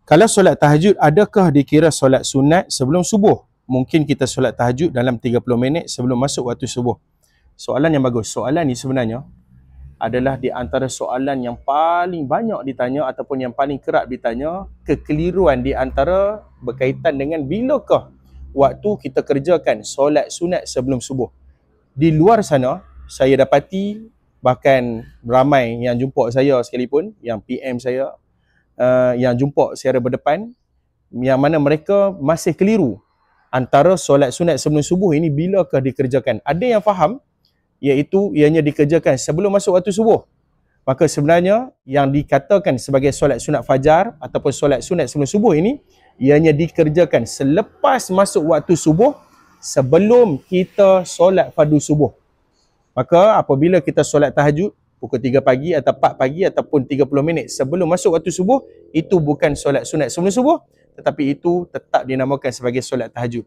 Kalau solat tahajud, adakah dikira solat sunat sebelum subuh? Mungkin kita solat tahajud dalam 30 minit sebelum masuk waktu subuh. Soalan yang bagus. Soalan ni sebenarnya adalah di antara soalan yang paling banyak ditanya ataupun yang paling kerap ditanya. Kekeliruan di antara berkaitan dengan bilakah waktu kita kerjakan solat sunat sebelum subuh. Di luar sana, saya dapati bahkan ramai yang jumpa saya sekalipun, yang PM saya, yang jumpa secara berdepan, yang mana mereka masih keliru antara solat sunat sebelum subuh ini bilakah dikerjakan. Ada yang faham iaitu ianya dikerjakan sebelum masuk waktu subuh. Maka sebenarnya yang dikatakan sebagai solat sunat fajar ataupun solat sunat sebelum subuh ini ianya dikerjakan selepas masuk waktu subuh, sebelum kita solat fardu subuh. Maka apabila kita solat tahajud pukul 3 pagi atau 4 pagi ataupun 30 minit sebelum masuk waktu subuh, itu bukan solat sunat sebelum subuh, tetapi itu tetap dinamakan sebagai solat tahajud.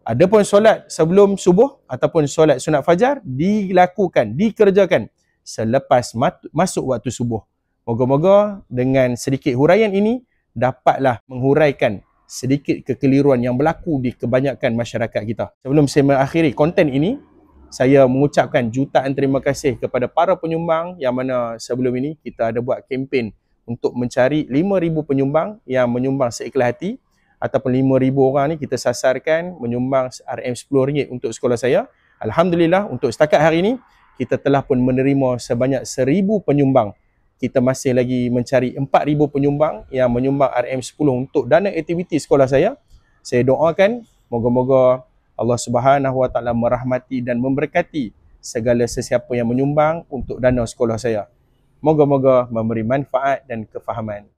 Adapun solat sebelum subuh ataupun solat sunat fajar dilakukan, dikerjakan selepas masuk waktu subuh. Moga-moga dengan sedikit huraian ini dapatlah menghuraikan sedikit kekeliruan yang berlaku di kebanyakan masyarakat kita. Sebelum saya mengakhiri konten ini, saya mengucapkan jutaan terima kasih kepada para penyumbang yang mana sebelum ini kita ada buat kempen untuk mencari 5,000 penyumbang yang menyumbang seikhlas hati, ataupun 5,000 orang ni kita sasarkan menyumbang RM10 untuk sekolah saya. Alhamdulillah, untuk setakat hari ini kita telah pun menerima sebanyak 1,000 penyumbang. Kita masih lagi mencari 4,000 penyumbang yang menyumbang RM10 untuk dana aktiviti sekolah saya. Saya doakan moga-moga Allah Subhanahu Wa Taala merahmati dan memberkati segala sesiapa yang menyumbang untuk dana sekolah saya. Moga-moga memberi manfaat dan kefahaman.